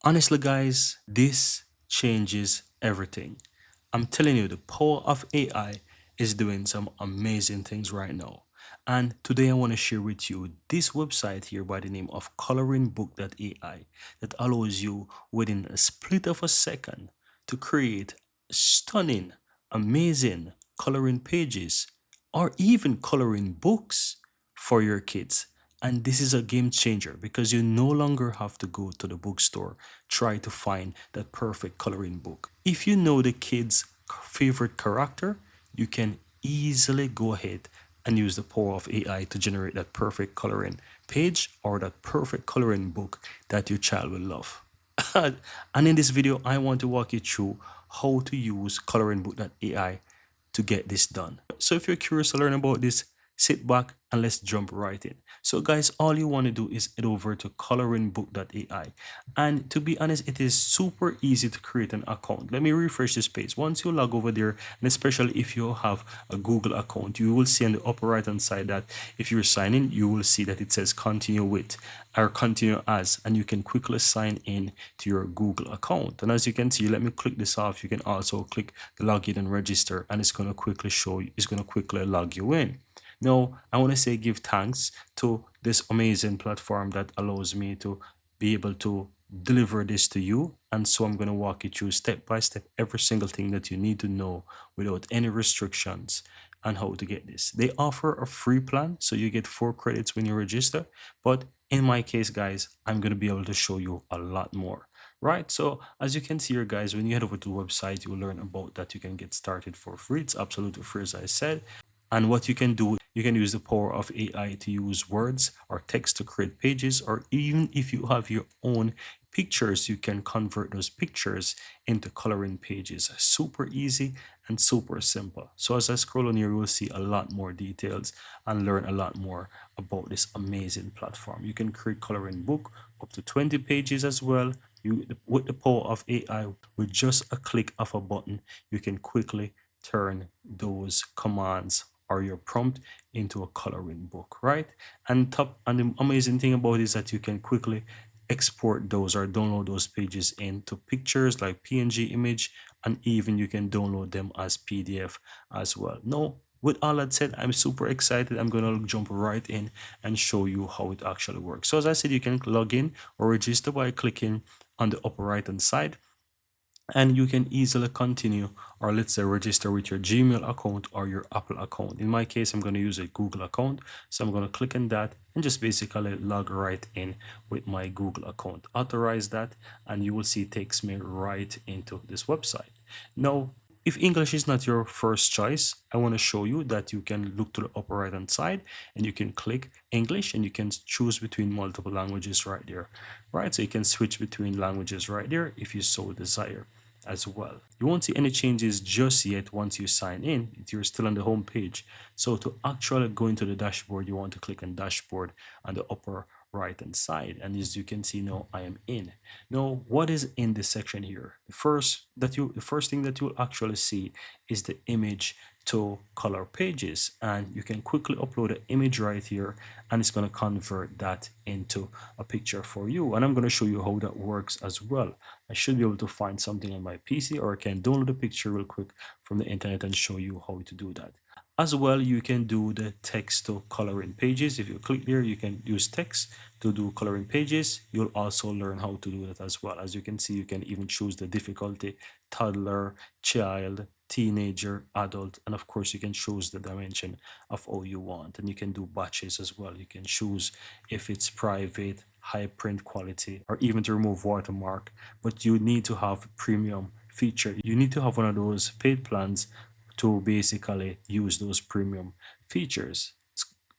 Honestly, guys, this changes everything. I'm telling you, the power of AI is doing some amazing things right now. And today I want to share with you this website here by the name of ColoringBook AI that allows you within a split of a second to create stunning, amazing coloring pages or even coloring books for your kids. And this is a game changer because you no longer have to go to the bookstore, try to find that perfect coloring book. If you know the kid's favorite character, you can easily go ahead and use the power of AI to generate that perfect coloring page or that perfect coloring book that your child will love. And in this video, I want to walk you through how to use ColoringBook AI to get this done. So if you're curious to learn about this, sit back and let's jump right in. So guys, all you want to do is head over to ColoringBook AI. And to be honest, it is super easy to create an account. Let me refresh this page. Once you log over there, and especially if you have a Google account, you will see on the upper right hand side that if you're signing, you will see that it says continue with or continue as, and you can quickly sign in to your Google account. And as you can see, let me click this off. You can also click the login and register, and it's going to quickly show you, it's going to quickly log you in. Now, I want to say give thanks to this amazing platform that allows me to be able to deliver this to you. And so I'm going to walk you through step by step every single thing that you need to know without any restrictions on how to get this. They offer a free plan, so you get 4 credits when you register. But in my case, guys, I'm going to be able to show you a lot more. Right, so as you can see here, guys, when you head over to the website, you'll learn about that you can get started for free. It's absolutely free, as I said. And what you can do, you can use the power of AI to use words or text to create pages, or even if you have your own pictures, you can convert those pictures into coloring pages. Super easy and super simple. So as I scroll on here, you will see a lot more details and learn a lot more about this amazing platform. You can create coloring book up to 20 pages as well. You, with the power of AI, with just a click of a button, you can quickly turn those commands or your prompt into a coloring book, right? And the amazing thing about it is that you can quickly export those or download those pages into pictures like PNG image, and even you can download them as PDF as well. Now, with all that said, I'm super excited. I'm gonna jump right in and show you how it actually works. So as I said, you can log in or register by clicking on the upper right hand side, and you can easily continue, or let's say register with your Gmail account or your Apple account. In my case, I'm going to use a Google account, so I'm going to click on that and just basically log right in with my Google account. Authorize that, and you will see it takes me right into this website. Now, if English is not your first choice, I want to show you that you can look to the upper right hand side and you can click English and you can choose between multiple languages right there. Right, so you can switch between languages right there if you so desire as well. You won't see any changes just yet once you sign in. You're still on the home page. So to actually go into the dashboard, you want to click on dashboard on the upper right hand side, and as you can see now, I am in. Now, what is in this section here? The first thing that you'll actually see is the image to color pages, and you can quickly upload an image right here, and it's going to convert that into a picture for you. And I'm going to show you how that works as well. I should be able to find something on my PC, or I can download a picture real quick from the internet and show you how to do that. As well, you can do the text to coloring pages. If you click there, you can use text to do coloring pages. You'll also learn how to do that as well. As you can see, you can even choose the difficulty: toddler, child, teenager, adult, and of course you can choose the dimension of all you want. And you can do batches as well. You can choose if it's private, high print quality, or even to remove watermark. But you need to have premium feature. You need to have one of those paid plans to basically use those premium features.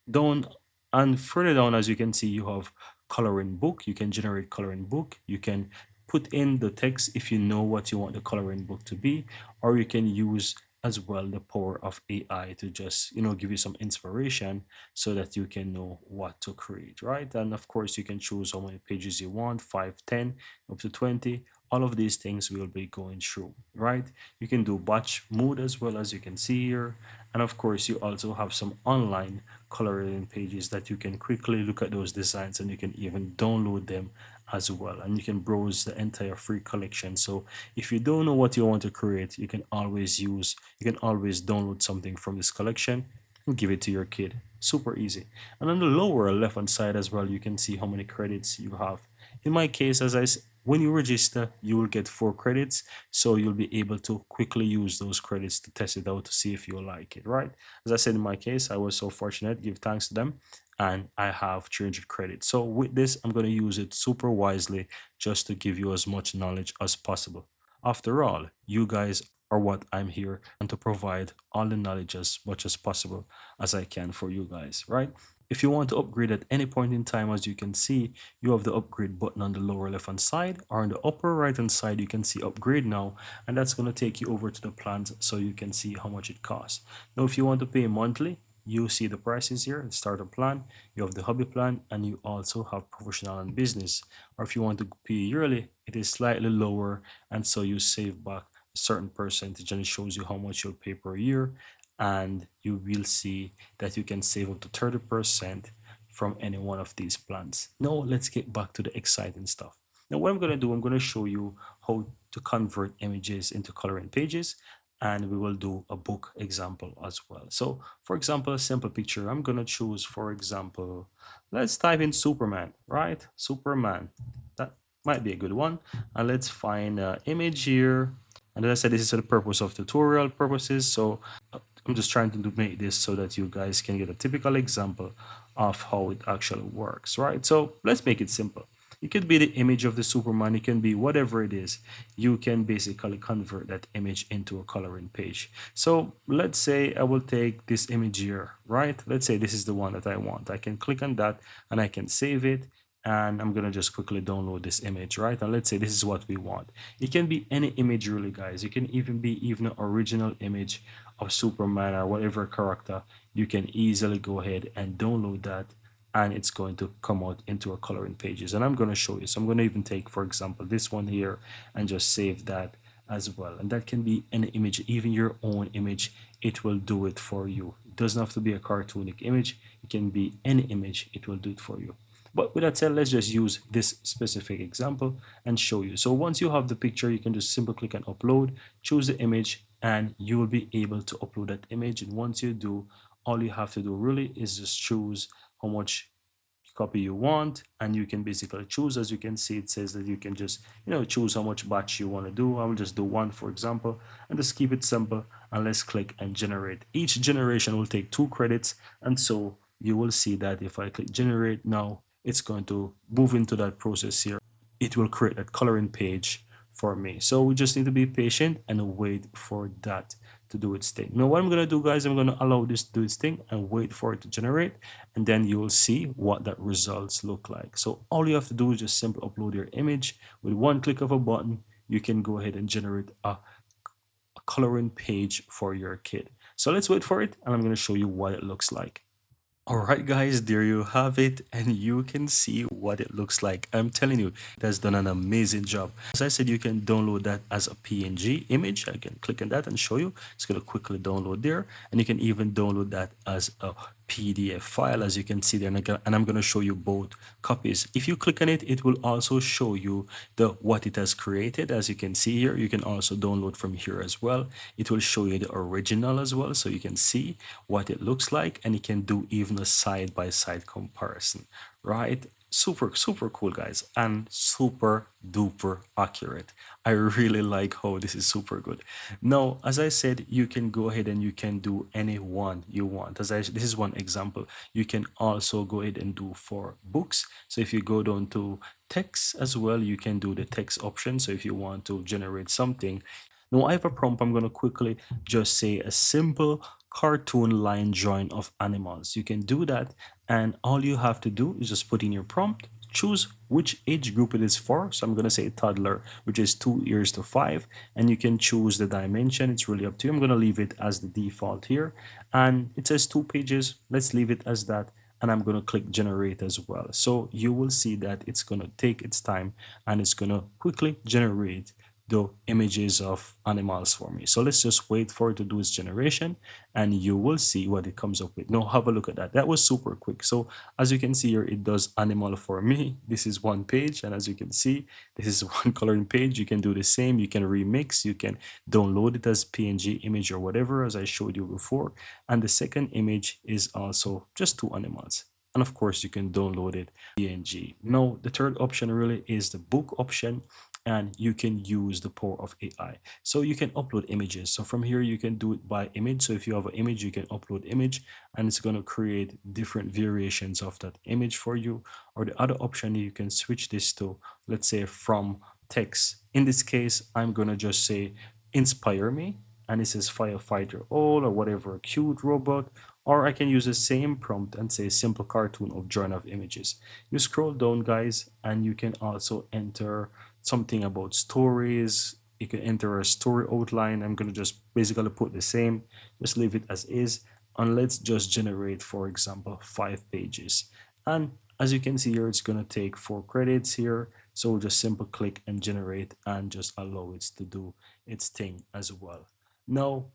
Down and further down, as you can see, you have coloring book. You can generate coloring book. You can put in the text if you know what you want the coloring book to be, or you can use as well the power of AI to just give you some inspiration so that you can know what to create, right? And of course you can choose how many pages you want, 5, 10, up to 20. All of these things we'll be going through, right? You can do batch mode as well, as you can see here. And of course you also have some online coloring pages that you can quickly look at those designs, and you can even download them as well, and you can browse the entire free collection. So if you don't know what you want to create, you can always download something from this collection and give it to your kid. Super easy. And on the lower left hand side as well, you can see how many credits you have. In my case, when you register, you will get 4 credits, so you'll be able to quickly use those credits to test it out to see if you like it, right? As I said, in my case, I was so fortunate, give thanks to them, and I have 300 credits. So with this, I'm going to use it super wisely just to give you as much knowledge as possible. After all, you guys are what I'm here, and to provide all the knowledge as much as possible as I can for you guys, right? If you want to upgrade at any point in time, as you can see, you have the upgrade button on the lower left hand side, or on the upper right hand side, you can see upgrade now, and that's going to take you over to the plans so you can see how much it costs. Now, if you want to pay monthly, you see the prices here, the starter plan, you have the hobby plan, and you also have professional and business. Or if you want to pay yearly, it is slightly lower, and so you save back a certain percentage, and it shows you how much you'll pay per year, and you will see that you can save up to 30% from any one of these plans. Now let's get back to the exciting stuff. Now what I'm going to do, I'm going to show you how to convert images into coloring pages, and we will do a book example as well. So for example, a simple picture, I'm going to choose, for example, let's type in Superman, right? Superman, that might be a good one. And let's find an image here. And as I said, this is for the purpose of tutorial purposes. So I'm just trying to make this so that you guys can get a typical example of how it actually works, right? So let's make it simple. It could be the image of the Superman, it can be whatever it is. You can basically convert that image into a coloring page. So let's say I will take this image here, right? Let's say this is the one that I want. I can click on that and I can save it, and I'm gonna just quickly download this image, right? And let's say this is what we want. It can be any image really, guys. It can even be an original image of Superman or whatever character. You can easily go ahead and download that, and it's going to come out into a coloring pages. And I'm going to show you. So I'm going to even take, for example, this one here and just save that as well. And that can be an image, even your own image. It will do it for you. It doesn't have to be a cartoonic image. It can be any image. It will do it for you. But with that said, let's just use this specific example and show you. So once you have the picture, you can just simply click on upload, choose the image, and you will be able to upload that image. And once you do, all you have to do really is just choose how much copy you want, and you can basically choose. As you can see, it says that you can just choose how much batch you want to do. I will just do one, for example, and just keep it simple, and let's click and generate. Each generation will take 2 credits, and so you will see that if I click generate now, it's going to move into that process here. It will create that coloring page for me. So we just need to be patient and wait for that to do its thing. Now what I'm going to do, guys, I'm going to allow this to do its thing and wait for it to generate, and then you will see what that results look like. So all you have to do is just simply upload your image. With one click of a button, you can go ahead and generate a coloring page for your kid. So let's wait for it, and I'm going to show you what it looks like. All right, guys, there you have it, and you can see what it looks like. I'm telling you, it has done an amazing job. As I said, you can download that as a PNG image. I can click on that and show you. It's going to quickly download there, and you can even download that as a PDF file, as you can see there, and I'm going to show you both copies. If you click on it, it will also show you what it has created. As you can see here, you can also download from here as well. It will show you the original as well, so you can see what it looks like, and it can do even a side-by-side comparison, right? Super cool, guys, and super duper accurate. I really like how this is super good. Now, as I said, you can go ahead and you can do any one you want. This is one example. You can also go ahead and do for books. So if you go down to text as well, you can do the text option. So if you want to generate something. Now I have a prompt. I'm going to quickly just say a simple cartoon line drawing of animals. You can do that, and all you have to do is just put in your prompt, choose which age group it is for. So I'm going to say toddler, which is 2 years to 5, and you can choose the dimension. It's really up to you. I'm going to leave it as the default here, and it says 2 pages. Let's leave it as that, and I'm going to click generate as well. So you will see that it's going to take its time, and it's going to quickly generate the images of animals for me. So let's just wait for it to do its generation and you will see what it comes up with. Now have a look at that. That was super quick. So as you can see here, it does animal for me. This is one page, and as you can see, this is one coloring page. You can do the same. You can remix. You can download it as PNG image or whatever, as I showed you before. And the second image is also just two animals. And of course, you can download it PNG. Now, the third option really is the book option, and you can use the power of AI. So you can upload images. So from here, you can do it by image. So if you have an image, you can upload image, and it's going to create different variations of that image for you. Or the other option, you can switch this to, let's say, from text. In this case, I'm going to just say, inspire me. And it says firefighter all or whatever, cute robot. Or I can use the same prompt and say simple cartoon of drawing of images. You scroll down, guys, and you can also enter something about stories. You can enter a story outline. I'm going to just basically put the same, just leave it as is. And let's just generate, for example, 5 pages. And as you can see here, it's going to take 4 credits here. So we'll just simple click and generate and just allow it to do its thing as well. Now,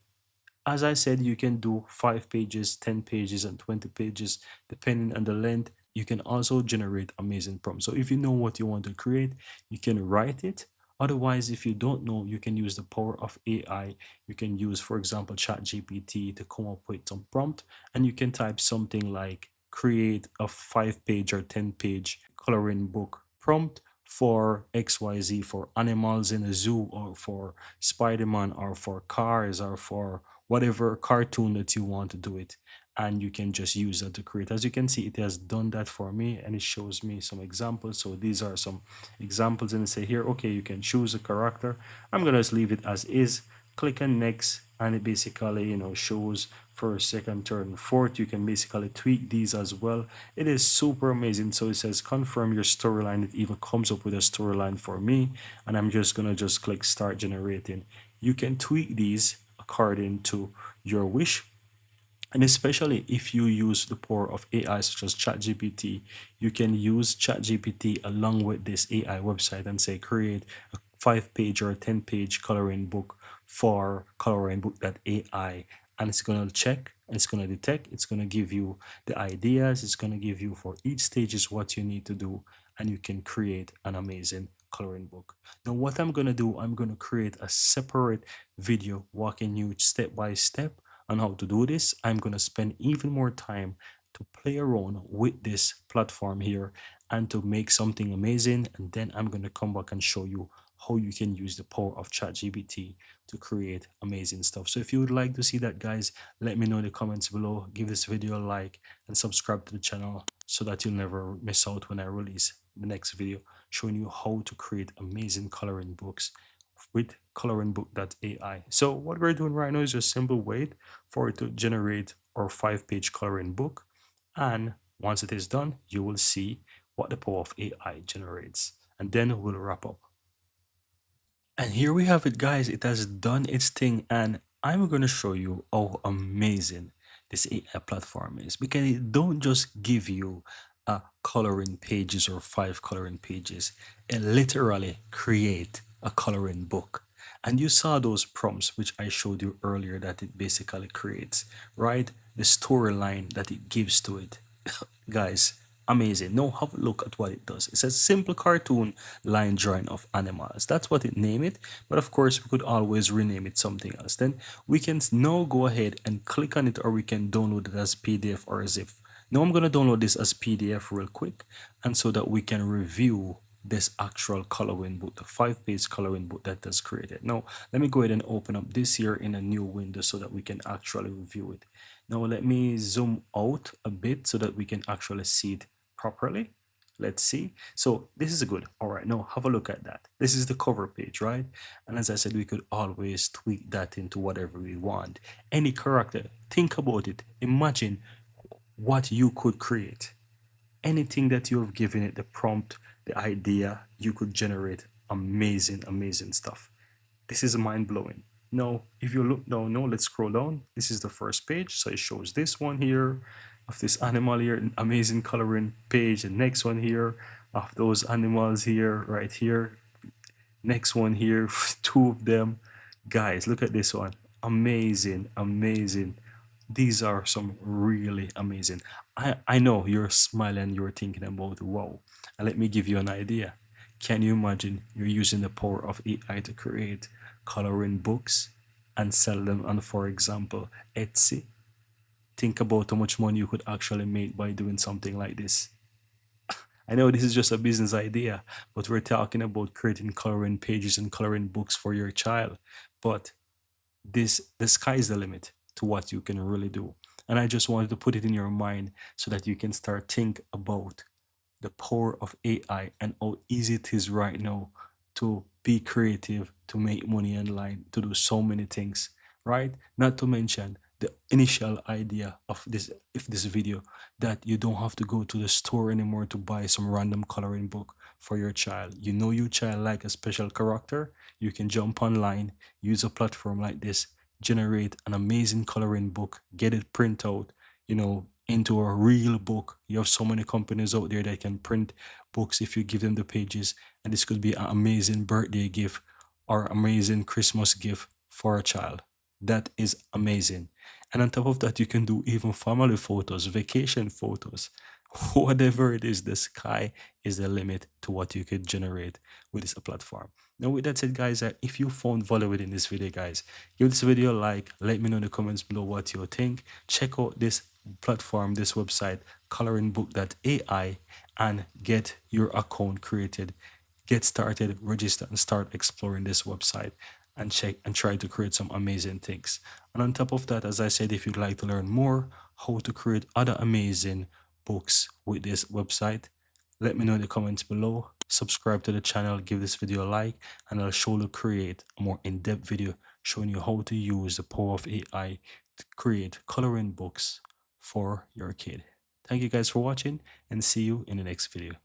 as I said, you can do 5 pages, 10 pages, and 20 pages, depending on the length. You can also generate amazing prompts. So if you know what you want to create, you can write it. Otherwise, if you don't know, you can use the power of AI. You can use, for example, ChatGPT to come up with some prompt, and you can type something like create a 5 page or 10 page coloring book prompt for XYZ, for animals in a zoo, or for Spider-Man, or for cars, or for whatever cartoon that you want to do it, and you can just use that to create. As you can see, it has done that for me, and it shows me some examples. So these are some examples, and say here, okay, you can choose a character. I'm gonna just leave it as is, click on next, and it basically, shows first, second, third, and fourth. You can basically tweak these as well. It is super amazing. So it says confirm your storyline. It even comes up with a storyline for me, and I'm just gonna just click start generating. You can tweak these according to your wish. And especially if you use the power of AI such as ChatGPT, you can use ChatGPT along with this AI website and say create a 5 page or a 10 page coloring book for ColoringBook.ai, and it's going to check, and it's going to detect, it's going to give you the ideas, it's going to give you for each stage is what you need to do, and you can create an amazing coloring book. Now what I'm going to do, I'm going to create a separate video walking you step by step on how to do this. I'm going to spend even more time to play around with this platform here and to make something amazing. And then I'm going to come back and show you how you can use the power of ChatGPT to create amazing stuff. So if you would like to see that, guys, let me know in the comments below. Give this video a like and subscribe to the channel so that you'll never miss out when I release the next video showing you how to create amazing coloring books with ColoringBook.ai. So what we're doing right now is just simple wait for it to generate our 5 page coloring book. And once it is done, you will see what the power of AI generates. And then we'll wrap up. And here we have it, guys. It has done its thing, and I'm going to show you how amazing this AI platform is, because it don't just give you coloring pages or 5 coloring pages. It literally create a coloring book. And you saw those prompts which I showed you earlier that it basically creates, right? The storyline that it gives to it. Guys, amazing. Now have a look at what it does. It says simple cartoon line drawing of animals. That's what it named it. But of course, we could always rename it something else. Then we can now go ahead and click on it, or we can download it as PDF or a zip. Now I'm going to download this as PDF real quick, and so that we can review this actual coloring book, the 5 page coloring book that is created. Now let me go ahead and open up this here in a new window so that we can actually review it. Now let me zoom out a bit so that we can actually see it properly. Let's see. So this is good. All right, now have a look at that. This is the cover page, right? And as I said, we could always tweak that into whatever we want. Any character, think about it. Imagine what you could create. Anything that you have given it, the prompt, the idea, you could generate amazing, amazing stuff. This is mind blowing. Now, if you look down, now let's scroll down. This is the first page. So it shows this one here of this animal here, an amazing coloring page. The next one here of those animals here, right here. Next one here, two of them. Guys, look at this one. Amazing, amazing. These are some really amazing. I know you're smiling, you're thinking about wow. And let me give you an idea. Can you imagine you're using the power of AI to create coloring books and sell them on, for example, Etsy? Think about how much money you could actually make by doing something like this. I know this is just a business idea, but we're talking about creating coloring pages and coloring books for your child. But the sky is the limit to what you can really do. And I just wanted to put it in your mind so that you can start think about the power of AI and how easy it is right now to be creative, to make money online, to do so many things, right? Not to mention the initial idea of this video, that you don't have to go to the store anymore to buy some random coloring book for your child. You know your child like a special character, you can jump online, use a platform like this, generate an amazing coloring book, get it print out, into a real book. You have so many companies out there that can print books if you give them the pages, and this could be an amazing birthday gift or amazing Christmas gift for a child. That is amazing. And on top of that, you can do even family photos, vacation photos, whatever it is. The sky is the limit to what you could generate with this platform. Now, with that said, guys, if you found value within this video, guys, give this video a like. Let me know in the comments below what you think. Check out this platform, this website, ColoringBook AI, and get your account created. Get started, register, and start exploring this website and check and try to create some amazing things. And on top of that, as I said, if you'd like to learn more how to create other amazing books with this website, let me know in the comments below. Subscribe to the channel, give this video a like, and I'll surely create a more in-depth video showing you how to use the power of AI to create coloring books for your kid. Thank you guys for watching, and see you in the next video.